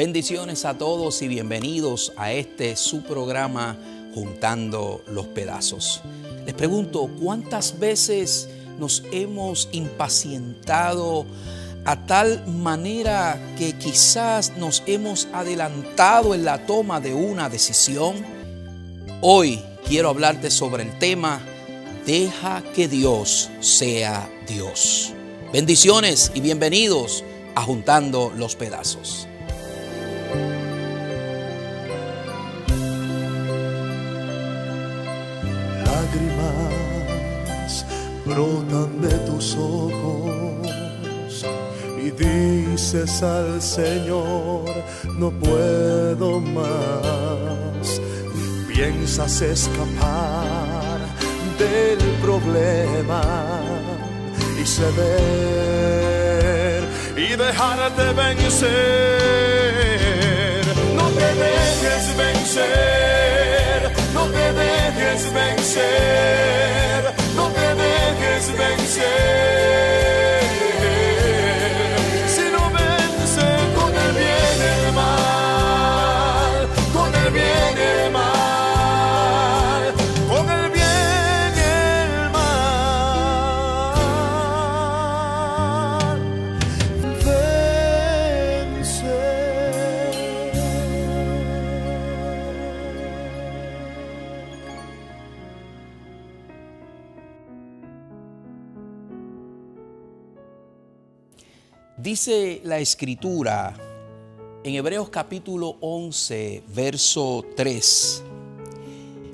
Bendiciones a todos y bienvenidos a su programa Juntando los Pedazos. Les pregunto, ¿cuántas veces nos hemos impacientado a tal manera que quizás nos hemos adelantado en la toma de una decisión? Hoy quiero hablarte sobre el tema Deja que Dios sea Dios. Bendiciones y bienvenidos a Juntando los Pedazos. Lágrimas brotan de tus ojos y dices al Señor, no puedo más. Piensas escapar del problema y ceder y dejarte vencer. No te dejes vencer, no te dejes vencer, no te dejes vencer. Si no vence con el bien el mal, con el bien el mal, con el bien el mal. Vence. Dice la Escritura en Hebreos capítulo 11, verso 3.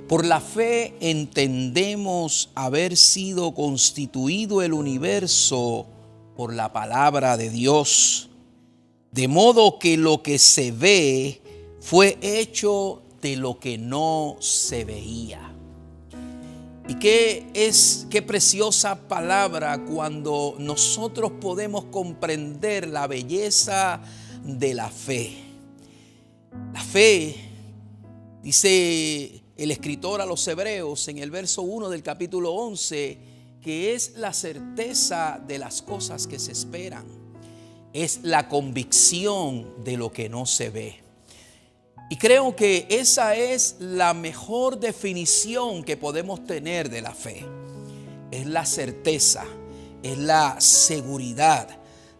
Por la fe entendemos haber sido constituido el universo por la palabra de Dios, de modo que lo que se ve fue hecho de lo que no se veía. Y qué preciosa palabra cuando nosotros podemos comprender la belleza de la fe. La fe, dice el escritor a los Hebreos en el verso 1 del capítulo 11, que es la certeza de las cosas que se esperan. Es la convicción de lo que no se ve. Y creo que esa es la mejor definición que podemos tener de la fe. Es la certeza, es la seguridad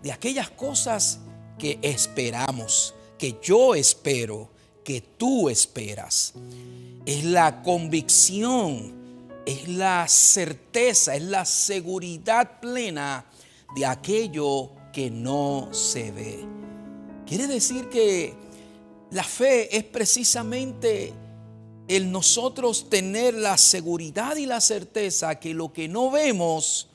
de aquellas cosas que esperamos, que yo espero, que tú esperas. Es la convicción, es la certeza, es la seguridad plena de aquello que no se ve. Quiere decir que la fe es precisamente el nosotros tener la seguridad y la certeza que lo que no vemos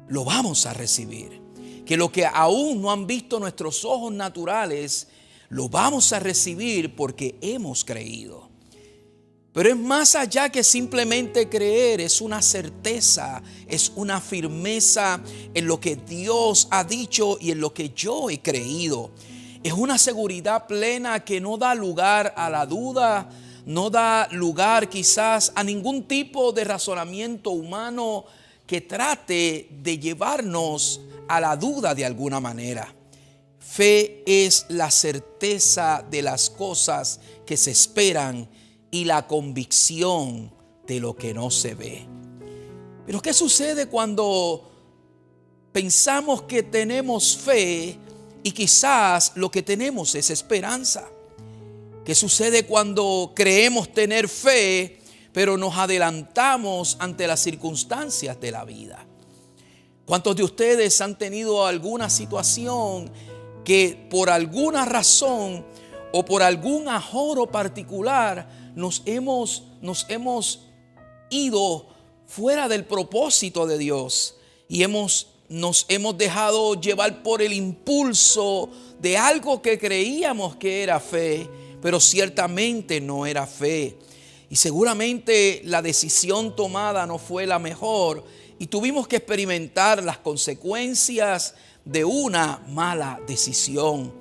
lo vamos a recibir. Que lo que aún no han visto nuestros ojos naturales lo vamos a recibir porque hemos creído. Pero es más allá que simplemente creer, es una certeza, es una firmeza en lo que Dios ha dicho y en lo que yo he creído. Es una seguridad plena que no da lugar a la duda, no da lugar quizás a ningún tipo de razonamiento humano que trate de llevarnos a la duda de alguna manera. Fe es la certeza de las cosas que se esperan y la convicción de lo que no se ve. Pero ¿qué sucede cuando pensamos que tenemos fe y quizás lo que tenemos es esperanza? ¿Qué sucede cuando creemos tener fe, pero nos adelantamos ante las circunstancias de la vida? ¿Cuántos de ustedes han tenido alguna situación que por alguna razón o por algún ajoro particular nos hemos ido fuera del propósito de Dios y nos hemos dejado llevar por el impulso de algo que creíamos que era fe, pero ciertamente no era fe? Y seguramente la decisión tomada no fue la mejor y tuvimos que experimentar las consecuencias de una mala decisión.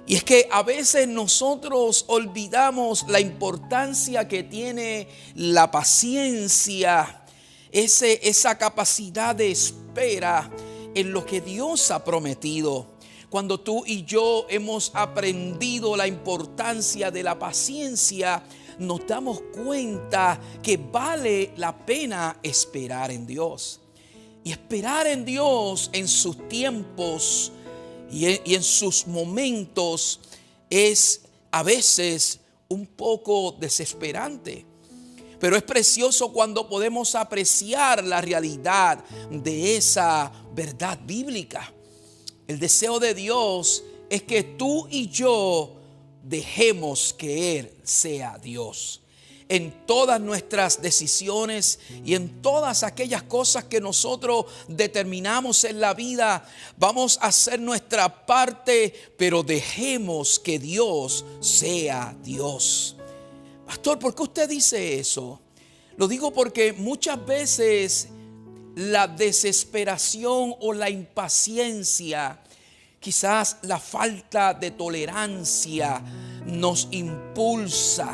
Y es que a veces nosotros olvidamos la importancia que tiene la paciencia, esa capacidad de espera en lo que Dios ha prometido. Cuando tú y yo hemos aprendido la importancia de la paciencia, nos damos cuenta que vale la pena esperar en Dios. Y esperar en Dios en sus tiempos y en sus momentos es a veces un poco desesperante. Pero es precioso cuando podemos apreciar la realidad de esa verdad bíblica. El deseo de Dios es que tú y yo dejemos que Él sea Dios en todas nuestras decisiones y en todas aquellas cosas que nosotros determinamos en la vida. Vamos a hacer nuestra parte, pero dejemos que Dios sea Dios. Pastor, ¿por qué usted dice eso? Lo digo porque muchas veces la desesperación o la impaciencia, quizás la falta de tolerancia nos impulsa.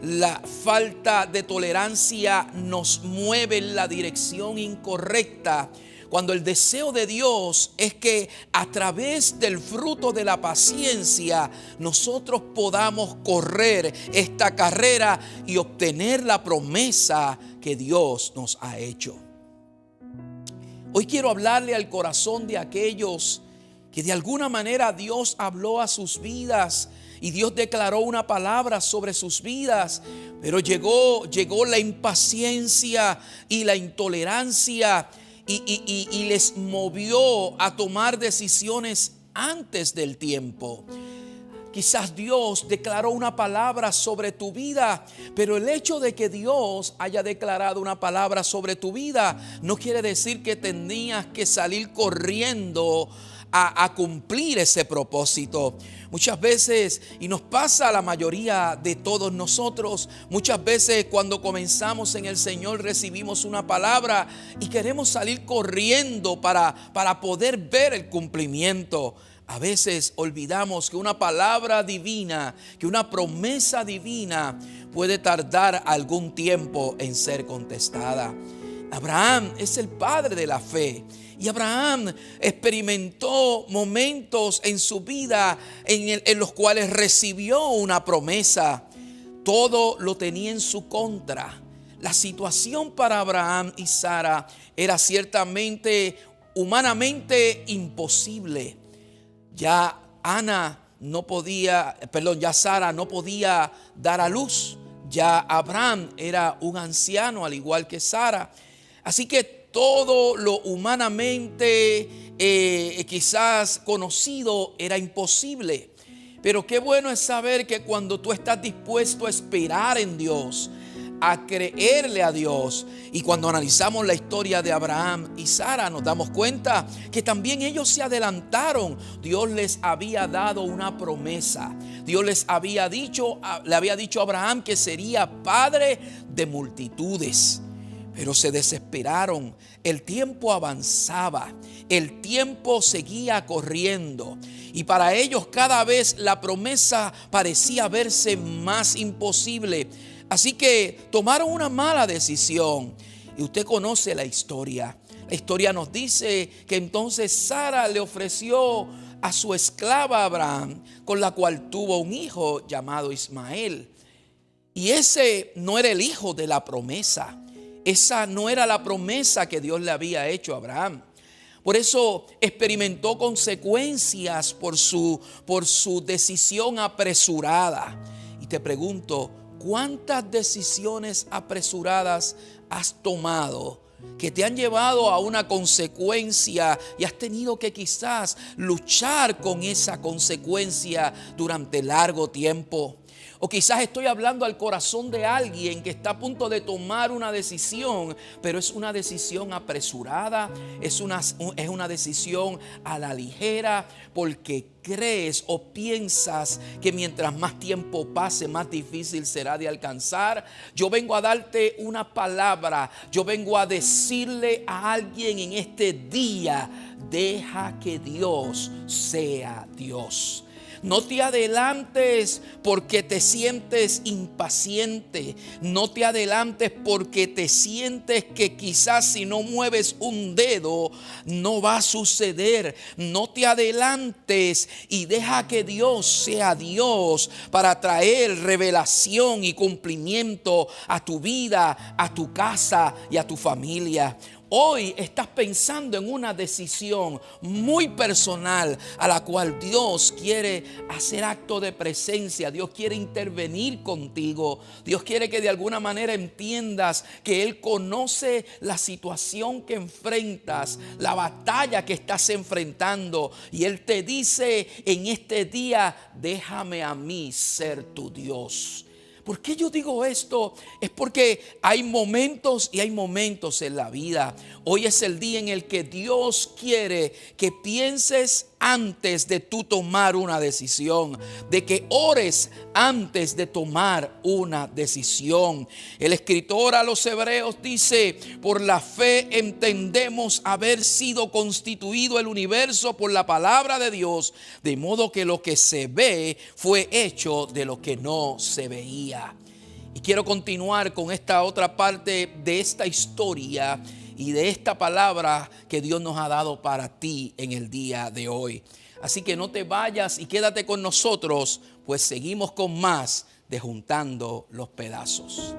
La falta de tolerancia nos mueve en la dirección incorrecta, cuando el deseo de Dios es que a través del fruto de la paciencia nosotros podamos correr esta carrera y obtener la promesa que Dios nos ha hecho. Hoy quiero hablarle al corazón de aquellos que de alguna manera Dios habló a sus vidas y Dios declaró una palabra sobre sus vidas, pero llegó la impaciencia y la intolerancia y les movió a tomar decisiones antes del tiempo. Quizás Dios declaró una palabra sobre tu vida, pero el hecho de que Dios haya declarado una palabra sobre tu vida no quiere decir que tenías que salir corriendo a cumplir ese propósito. Muchas veces, y nos pasa a la mayoría de todos nosotros, muchas veces cuando comenzamos en el Señor recibimos una palabra y queremos salir corriendo para poder ver el cumplimiento. A veces olvidamos que una palabra divina, que una promesa divina puede tardar algún tiempo en ser contestada. Abraham es el padre de la fe. Y Abraham experimentó momentos en su vida en los cuales recibió una promesa. Todo lo tenía en su contra. La situación para Abraham y Sara era ciertamente humanamente imposible. Ya Sara no podía dar a luz. Ya Abraham era un anciano al igual que Sara. Así que todo lo humanamente quizás conocido era imposible. Pero qué bueno es saber que cuando tú estás dispuesto a esperar en Dios, a creerle a Dios, y cuando analizamos la historia de Abraham y Sara nos damos cuenta que también ellos se adelantaron. Dios les había dado una promesa. Dios le había dicho a Abraham que sería padre de multitudes. Pero se desesperaron. El tiempo avanzaba. El tiempo seguía corriendo. Y para ellos cada vez la promesa parecía verse más imposible. Así que tomaron una mala decisión. Y usted conoce la historia. La historia nos dice que entonces Sara le ofreció a su esclava Abraham, con la cual tuvo un hijo llamado Ismael. Y ese no era el hijo de la promesa. Esa no era la promesa que Dios le había hecho a Abraham. Por eso experimentó consecuencias por su decisión apresurada. Y te pregunto, ¿cuántas decisiones apresuradas has tomado que te han llevado a una consecuencia y has tenido que quizás luchar con esa consecuencia durante largo tiempo? O quizás estoy hablando al corazón de alguien que está a punto de tomar una decisión, pero es una decisión apresurada, es una decisión a la ligera, porque crees o piensas que mientras más tiempo pase, más difícil será de alcanzar. Yo vengo a darte una palabra, yo vengo a decirle a alguien en este día: deja que Dios sea Dios. No te adelantes porque te sientes impaciente. No te adelantes porque te sientes que quizás si no mueves un dedo no va a suceder. No te adelantes y deja que Dios sea Dios para traer revelación y cumplimiento a tu vida, a tu casa y a tu familia. Hoy estás pensando en una decisión muy personal a la cual Dios quiere hacer acto de presencia. Dios quiere intervenir contigo. Dios quiere que de alguna manera entiendas que Él conoce la situación que enfrentas, la batalla que estás enfrentando. Y Él te dice en este día, déjame a mí ser tu Dios. ¿Por qué yo digo esto? Es porque hay momentos y hay momentos en la vida. Hoy es el día en el que Dios quiere que pienses antes de tú tomar una decisión, de que ores antes de tomar una decisión. El escritor a los Hebreos dice: por la fe entendemos haber sido constituido el universo por la palabra de Dios, de modo que lo que se ve fue hecho de lo que no se veía. Y quiero continuar con esta otra parte de esta historia y de esta palabra que Dios nos ha dado para ti en el día de hoy. Así que no te vayas y quédate con nosotros, pues seguimos con más de Juntando los Pedazos.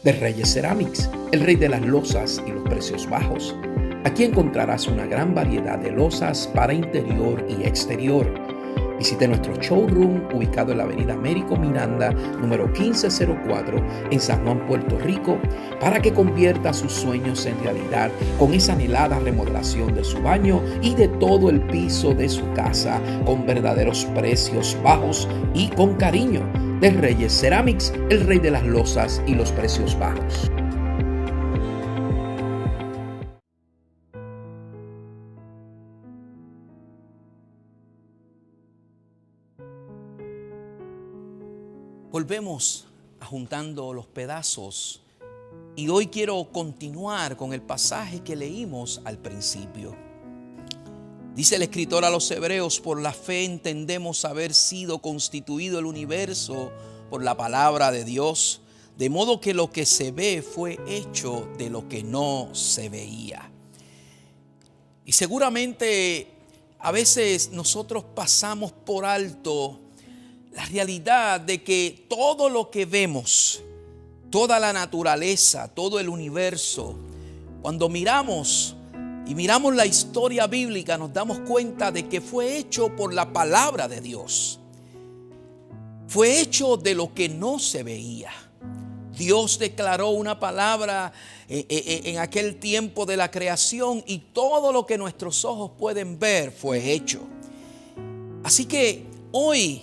De Reyes Ceramics, el rey de las losas y los precios bajos. Aquí encontrarás una gran variedad de losas para interior y exterior. Visite nuestro showroom ubicado en la avenida Américo Miranda, número 1504, en San Juan, Puerto Rico, para que convierta sus sueños en realidad con esa anhelada remodelación de su baño y de todo el piso de su casa, con verdaderos precios bajos y con cariño. De Reyes Ceramics, el rey de las losas y los precios bajos. Volvemos a Juntando los Pedazos y hoy quiero continuar con el pasaje que leímos al principio. Dice el escritor a los Hebreos: por la fe entendemos haber sido constituido el universo por la palabra de Dios, de modo que lo que se ve fue hecho de lo que no se veía. Y seguramente a veces nosotros pasamos por alto la realidad de que todo lo que vemos, toda la naturaleza, todo el universo, cuando miramos la historia bíblica, nos damos cuenta de que fue hecho por la palabra de Dios. Fue hecho de lo que no se veía. Dios declaró una palabra en aquel tiempo de la creación y todo lo que nuestros ojos pueden ver fue hecho. Así que hoy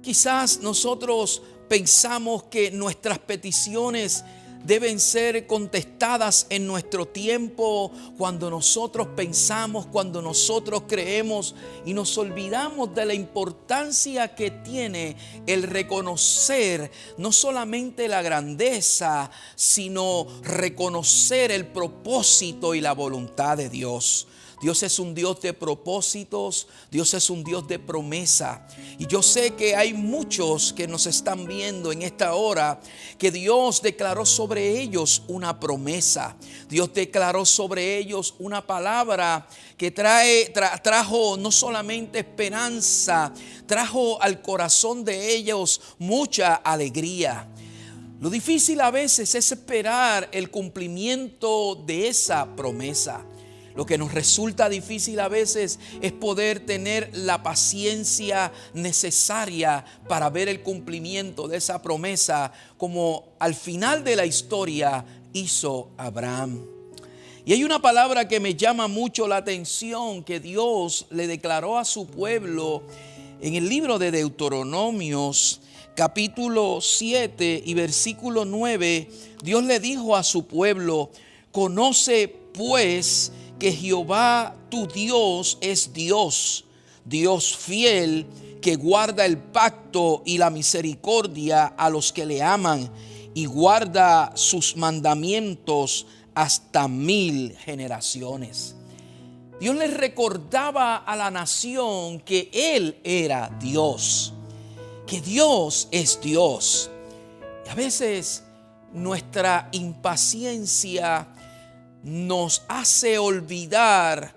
quizás nosotros pensamos que nuestras peticiones deben ser contestadas en nuestro tiempo, cuando nosotros pensamos, cuando nosotros creemos, y nos olvidamos de la importancia que tiene el reconocer no solamente la grandeza, sino reconocer el propósito y la voluntad de Dios. Dios es un Dios de propósitos, Dios es un Dios de promesa. Y yo sé que hay muchos que nos están viendo en esta hora que Dios declaró sobre ellos una promesa. Dios declaró sobre ellos una palabra que trajo no solamente esperanza, trajo al corazón de ellos mucha alegría. Lo difícil a veces es esperar el cumplimiento de esa promesa. Lo que nos resulta difícil a veces es poder tener la paciencia necesaria para ver el cumplimiento de esa promesa, como al final de la historia hizo Abraham. Y hay una palabra que me llama mucho la atención que Dios le declaró a su pueblo en el libro de Deuteronomios, capítulo 7 y versículo 9. Dios le dijo a su pueblo: conoce pues que Jehová tu Dios es Dios, Dios fiel, que guarda el pacto y la misericordia a los que le aman y guarda sus mandamientos hasta 1000 generaciones. Dios les recordaba a la nación que Él era Dios, que Dios es Dios. Y a veces nuestra impaciencia nos hace olvidar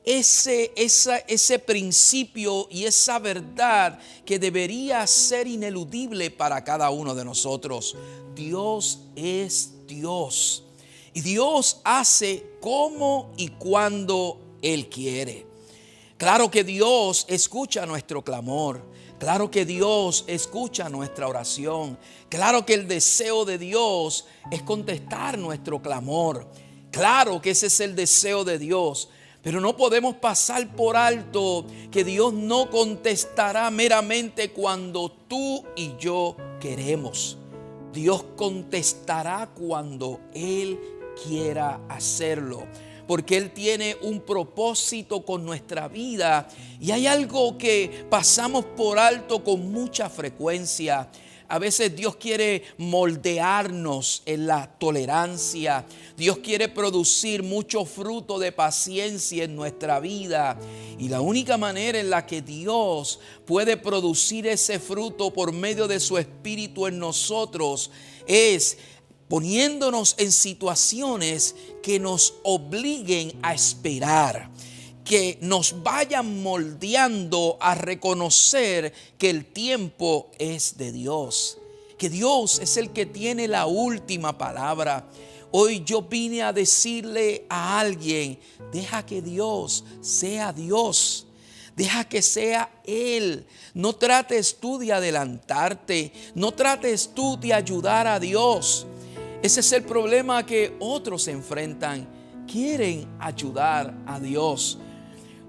ese principio y esa verdad que debería ser ineludible para cada uno de nosotros. Dios es Dios y Dios hace como y cuando Él quiere. Claro que Dios escucha nuestro clamor. Claro que Dios escucha nuestra oración. Claro que el deseo de Dios es contestar nuestro clamor. Claro que ese es el deseo de Dios. Pero no podemos pasar por alto que Dios no contestará meramente cuando tú y yo queremos. Dios contestará cuando Él quiera hacerlo. Porque Él tiene un propósito con nuestra vida. Y hay algo que pasamos por alto con mucha frecuencia. A veces Dios quiere moldearnos en la tolerancia. Dios quiere producir mucho fruto de paciencia en nuestra vida. Y la única manera en la que Dios puede producir ese fruto por medio de su Espíritu en nosotros es poniéndonos en situaciones que nos obliguen a esperar, que nos vayan moldeando a reconocer que el tiempo es de Dios, que Dios es el que tiene la última palabra. Hoy yo vine a decirle a alguien: deja que Dios sea Dios. Deja que sea Él. No trates tú de adelantarte. No trates tú de ayudar a Dios. Ese es el problema que otros enfrentan. Quieren ayudar a Dios,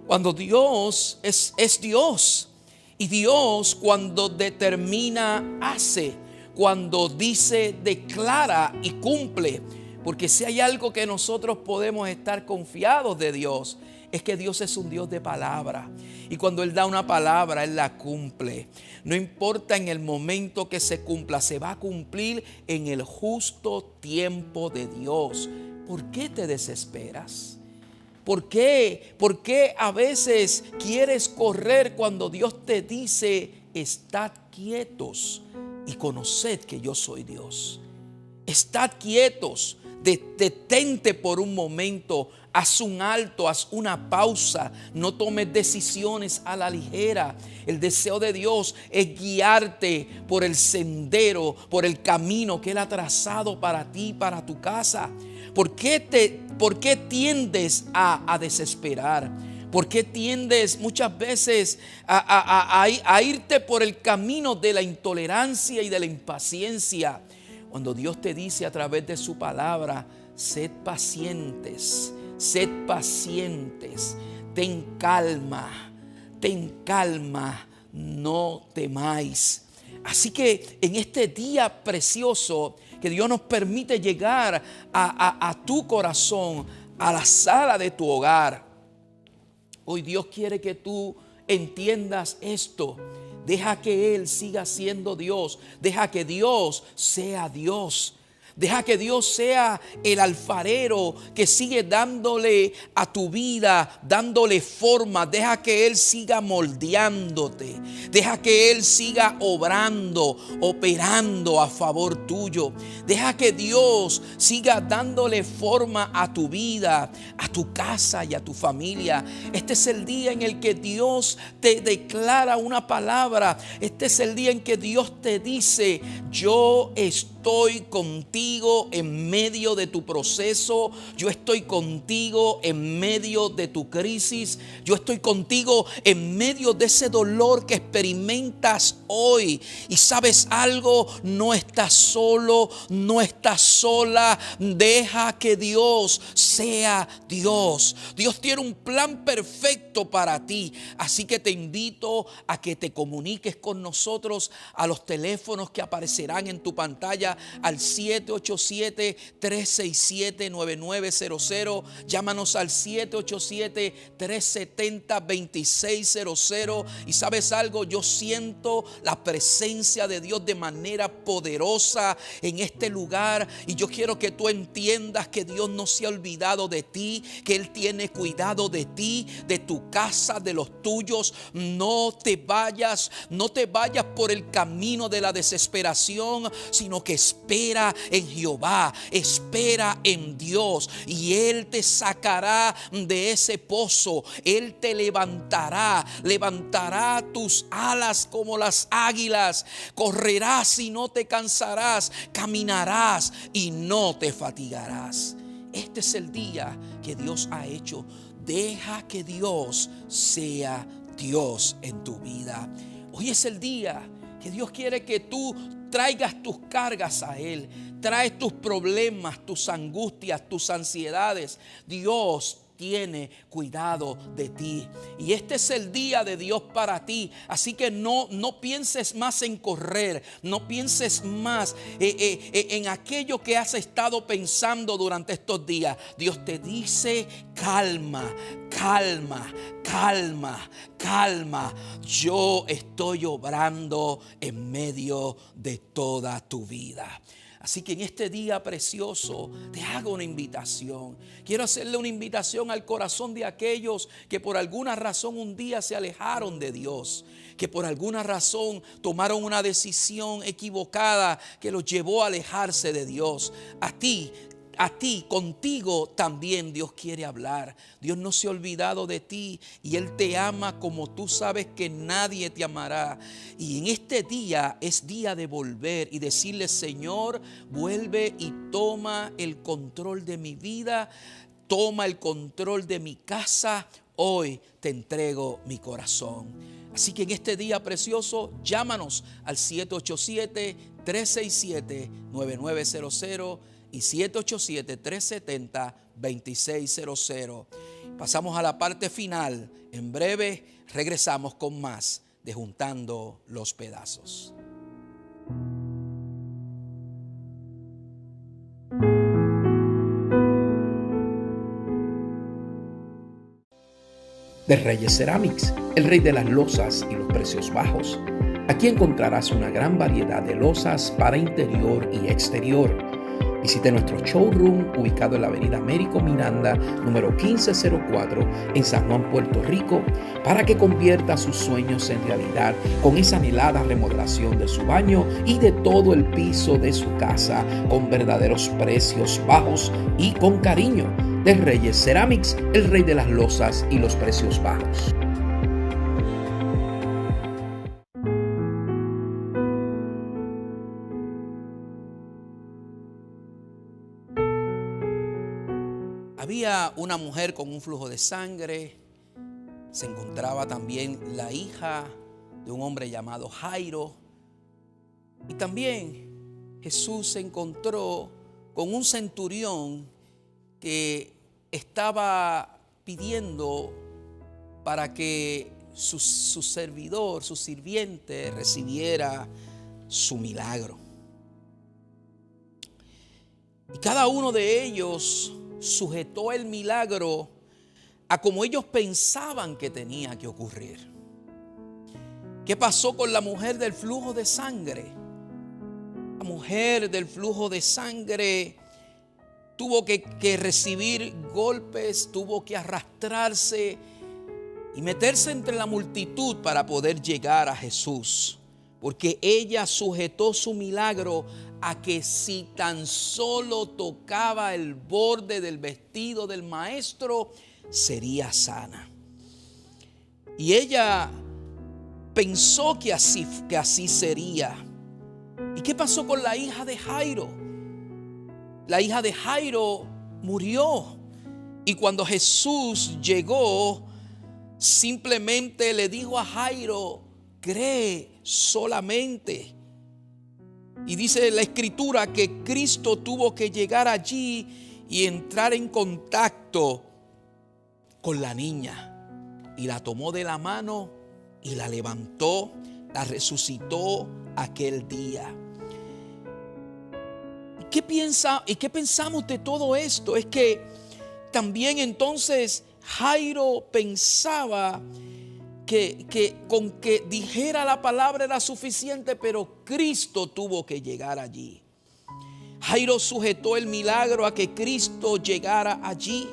cuando Dios es Dios. Y Dios, cuando determina, hace. Cuando dice, declara y cumple. Porque si hay algo que nosotros podemos estar confiados de Dios, es que Dios es un Dios de palabra. Y cuando Él da una palabra, Él la cumple. No importa en el momento que se cumpla, se va a cumplir en el justo tiempo de Dios. ¿Por qué te desesperas? ¿Por qué? ¿Por qué a veces quieres correr cuando Dios te dice: estad quietos y conoced que yo soy Dios? Estad quietos, detente por un momento, haz un alto, haz una pausa, no tomes decisiones a la ligera. El deseo de Dios es guiarte por el sendero, por el camino que Él ha trazado para ti, para tu casa. ¿Por qué tiendes a desesperar? ¿Por qué tiendes muchas veces a irte por el camino de la intolerancia y de la impaciencia? Cuando Dios te dice a través de su palabra: sed pacientes, ten calma, no temáis. Así que en este día precioso que Dios nos permite llegar a tu corazón, a la sala de tu hogar, hoy Dios quiere que tú entiendas esto. Deja que Él siga siendo Dios. Deja que Dios sea Dios. Deja que Dios sea el alfarero que sigue dándole a tu vida, dándole forma. Deja que Él siga moldeándote. Deja que Él siga obrando, operando a favor tuyo. Deja que Dios siga dándole forma a tu vida, a tu casa y a tu familia. Este es el día en el que Dios te declara una palabra. Este es el día en que Dios te dice: yo estoy contigo en medio de tu proceso. Yo estoy contigo en medio de tu crisis. Yo estoy contigo en medio de ese dolor que experimentas hoy. Y sabes algo, no estás solo, no estás sola. Deja que Dios sea Dios. Dios tiene un plan perfecto para ti. Así que te invito a que te comuniques con nosotros a los teléfonos que aparecerán en tu pantalla, al 787-367-9900. Llámanos al 787-370-2600. Y sabes algo, yo siento la presencia de Dios de manera poderosa en este lugar, y yo quiero que tú entiendas que Dios no se ha olvidado de ti, que Él tiene cuidado de ti, de tu casa, de los tuyos. No te vayas por el camino de la desesperación, sino que espera en Jehová, espera en Dios, y Él te sacará de ese pozo. Él te levantará tus alas como las águilas. Correrás y no te cansarás, caminarás y no te fatigarás. Este es el día que Dios ha hecho. Deja que Dios sea Dios en tu vida. Hoy es el día que Dios quiere que tú traigas tus cargas a Él. Traes tus problemas, tus angustias, tus ansiedades. Dios tiene cuidado de ti, y este es el día de Dios para ti. Así que no pienses más en correr, no pienses más en aquello que has estado pensando durante estos días. Dios te dice: calma, calma, calma, calma. Yo estoy obrando en medio de toda tu vida. Así que en este día precioso te hago una invitación. Quiero hacerle una invitación al corazón de aquellos que por alguna razón un día se alejaron de Dios, que por alguna razón tomaron una decisión equivocada que los llevó a alejarse de Dios. A ti, contigo también Dios quiere hablar. Dios no se ha olvidado de ti, y Él te ama como tú sabes que nadie te amará. Y en este día es día de volver y decirle: Señor, vuelve y toma el control de mi vida, toma el control de mi casa. Hoy te entrego mi corazón. Así que en este día precioso, llámanos al 787-367-9900 y 787-370-2600. Pasamos a la parte final. En breve regresamos con más de Juntando los Pedazos. De Reyes Ceramics, el rey de las losas y los precios bajos. Aquí encontrarás una gran variedad de losas para interior y exterior. Visite nuestro showroom ubicado en la avenida Américo Miranda, número 1504, en San Juan, Puerto Rico, para que convierta sus sueños en realidad con esa anhelada remodelación de su baño y de todo el piso de su casa, con verdaderos precios bajos y con cariño. De Reyes Ceramics, el rey de las losas y los precios bajos. Había una mujer con un flujo de sangre. Se encontraba también la hija de un hombre llamado Jairo. Y también Jesús se encontró con un centurión que estaba pidiendo para que su servidor, su sirviente, recibiera su milagro. Y cada uno de ellos sujetó el milagro a como ellos pensaban que tenía que ocurrir. ¿Qué pasó con la mujer del flujo de sangre? La mujer del flujo de sangre tuvo que recibir golpes, tuvo que arrastrarse y meterse entre la multitud para poder llegar a Jesús. Porque ella sujetó su milagro a que si tan solo tocaba el borde del vestido del maestro, sería sana. Y ella pensó que así sería. ¿Y qué pasó con la hija de Jairo? La hija de Jairo murió. Y cuando Jesús llegó, simplemente le dijo a Jairo: cree solamente. Y dice la escritura que Cristo tuvo que llegar allí y entrar en contacto con la niña. Y la tomó de la mano y la levantó, la resucitó aquel día. ¿Qué piensa y qué pensamos de todo esto? Es que también entonces Jairo pensaba que con que dijera la palabra era suficiente, pero Cristo tuvo que llegar allí. Jairo sujetó el milagro a que Cristo llegara allí.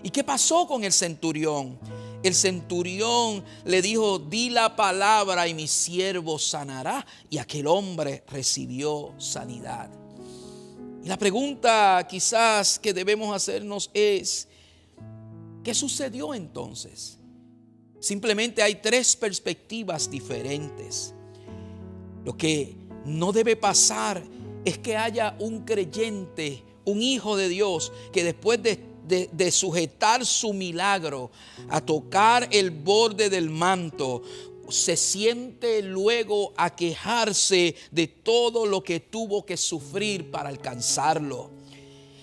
¿Y qué pasó con el centurión? El centurión le dijo: di la palabra y mi siervo sanará. Y aquel hombre recibió sanidad. Y la pregunta quizás que debemos hacernos es: ¿qué sucedió entonces? Simplemente hay tres perspectivas diferentes. Lo que no debe pasar es que haya un creyente, un hijo de Dios, que después de sujetar su milagro a tocar el borde del manto, se siente luego a quejarse de todo lo que tuvo que sufrir para alcanzarlo.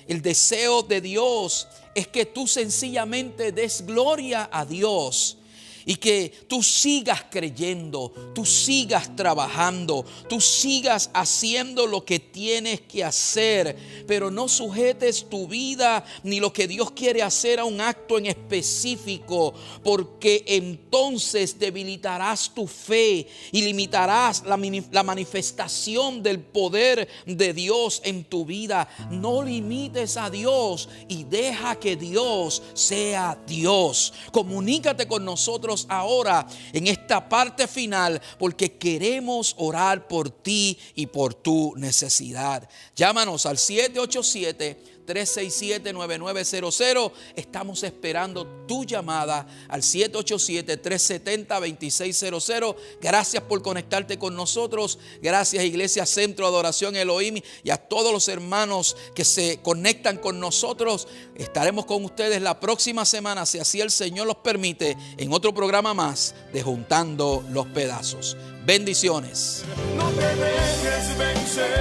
El deseo de Dios es que tú sencillamente des gloria a Dios y que tú sigas creyendo, tú sigas trabajando, tú sigas haciendo lo que tienes que hacer, pero no sujetes tu vida ni lo que Dios quiere hacer a un acto en específico, porque entonces debilitarás tu fe y limitarás la manifestación del poder de Dios en tu vida. No limites a Dios y deja que Dios sea Dios. Comunícate con nosotros ahora en esta parte final, porque queremos orar por ti y por tu necesidad. Llámanos al 787-367-9900. Estamos esperando tu llamada al 787-370-2600. Gracias por conectarte con nosotros. Gracias, Iglesia Centro Adoración Elohim, y a todos los hermanos que se conectan con nosotros. Estaremos con ustedes la próxima semana, si así el Señor los permite, en otro programa más de Juntando los Pedazos. Bendiciones. No te dejes vencer.